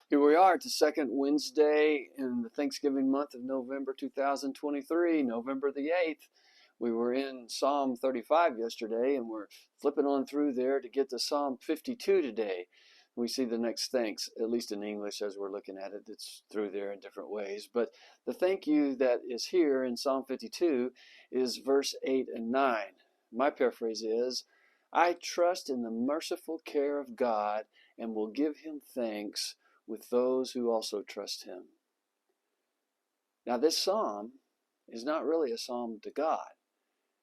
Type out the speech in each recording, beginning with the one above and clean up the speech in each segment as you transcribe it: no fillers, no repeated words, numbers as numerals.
Here we are. It's the second Wednesday in the Thanksgiving month of November 2023, November the 8th. We were in Psalm 35 yesterday, and we're flipping on through there to get to Psalm 52 today. We see the next thanks, at least in English as we're looking at it. It's through there in different ways. But the thank you that is here in Psalm 52 is verse 8 and 9. My paraphrase is, I trust in the merciful care of God and will give him thanks with those who also trust him. Now, this psalm is not really a psalm to God.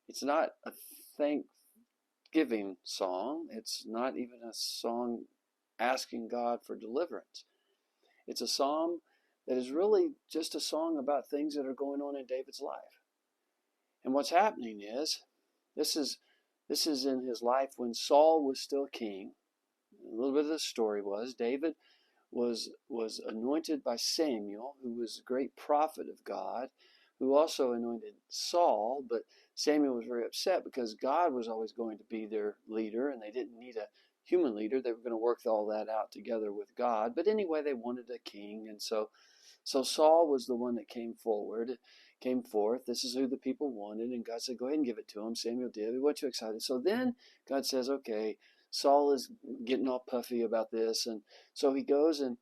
It's not a thanksgiving song. It's not even a song asking God for deliverance. It's a psalm that is really just a song about things that are going on in David's life. And what's happening is, this is in his life when Saul was still king. A little bit of the story was David was anointed by Samuel, who was a great prophet of God, who also anointed Saul. But Samuel was very upset because God was always going to be their leader, and they didn't need a human leader. They were going to work all that out together with God. But anyway, they wanted a king, and so Saul was the one that came forth. This is who the people wanted, and God said, go ahead and give it to him. Samuel did. We weren't too excited. So then God says, okay, Saul is getting all puffy about this, and so he goes and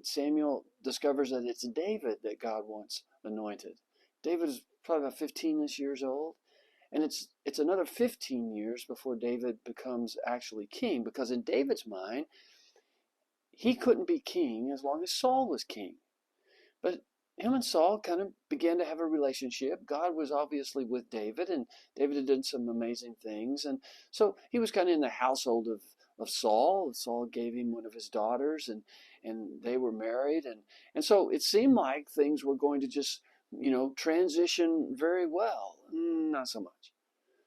Samuel discovers that it's David that God wants anointed. David is probably about 15-ish years old, and it's another 15 years before David becomes actually king, because in David's mind, he couldn't be king as long as Saul was king. But him and Saul kind of began to have a relationship. God was obviously with David, and David had done some amazing things. And so he was kind of in the household of Saul. Saul gave him one of his daughters, and they were married. And so it seemed like things were going to just, transition very well. Not so much.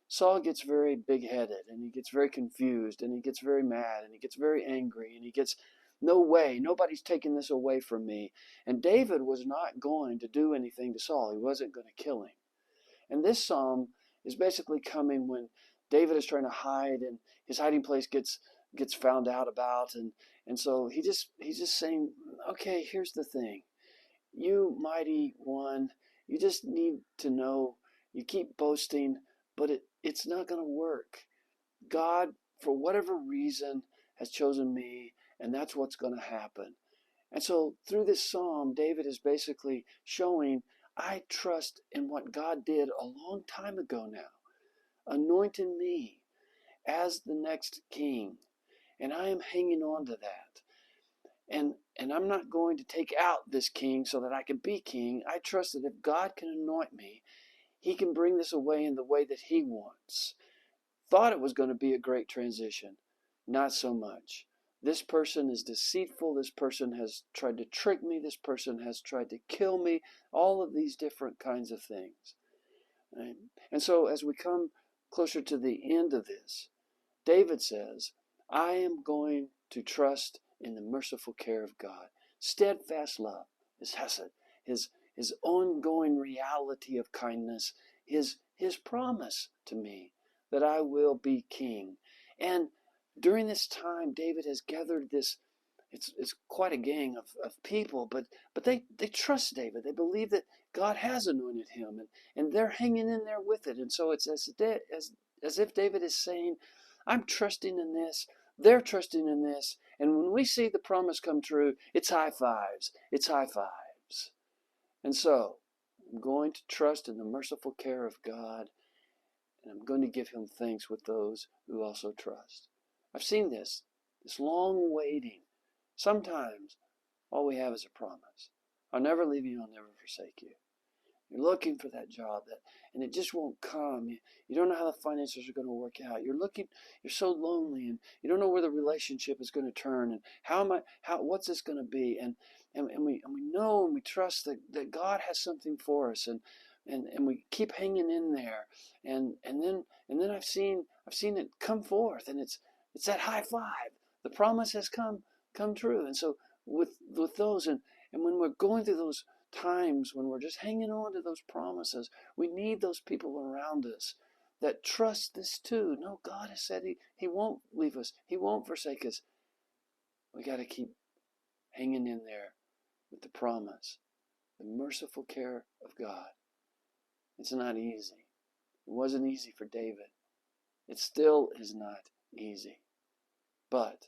Saul gets very big headed, and he gets very confused, and he gets very mad, and he gets very angry, and he gets, no way, nobody's taking this away from me. And David was not going to do anything to Saul. He wasn't going to kill him. And this psalm is basically coming when David is trying to hide, and his hiding place gets found out about, and so he's just saying, okay, here's the thing. You mighty one, you just need to know, you keep boasting, but it's not going to work. God, for whatever reason, has chosen me, and that's what's going to happen. And so through this psalm, David is basically showing, I trust in what God did a long time ago now, anointing me as the next king. And I am hanging on to that. And I'm not going to take out this king so that I can be king. I trust that if God can anoint me, he can bring this away in the way that he wants. Thought it was going to be a great transition. Not so much. This person is deceitful. This person has tried to trick me. This person has tried to kill me. All of these different kinds of things. Right? And so as we come closer to the end of this, David says, I am going to trust in the merciful care of God. Steadfast love, his hesed, his ongoing reality of kindness, his promise to me that I will be king. And during this time, David has gathered this, it's quite a gang of people, but they trust David. They believe that God has anointed him, and they're hanging in there with it. And so it's as if David is saying, I'm trusting in this. They're trusting in this. And when we see the promise come true, it's high fives. It's high fives. And so I'm going to trust in the merciful care of God, and I'm going to give him thanks with those who also trust. I've seen this long waiting. Sometimes all we have is a promise. I'll never leave you, I'll never forsake you. You're looking for that job, and it just won't come. You don't know how the finances are going to work out. You're so lonely, and you don't know where the relationship is going to turn, and what's this going to be? And we know and we trust that God has something for us, and we keep hanging in there, and then I've seen it come forth, and it's that high five. The promise has come true. And so with those, and when we're going through those times when we're just hanging on to those promises, we need those people around us that trust this too. No, God has said he won't leave us. He won't forsake us. We got to keep hanging in there with the promise, the merciful care of God. It's not easy. It wasn't easy for David. It still is not easy. But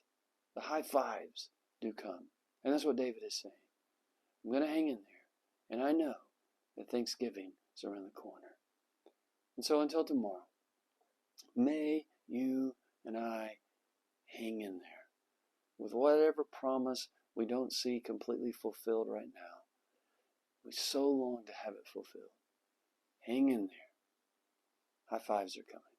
the high fives do come. And that's what David is saying. I'm going to hang in there. And I know that Thanksgiving is around the corner. And so until tomorrow, may you and I hang in there with whatever promise we don't see completely fulfilled right now. We so long to have it fulfilled. Hang in there. High fives are coming.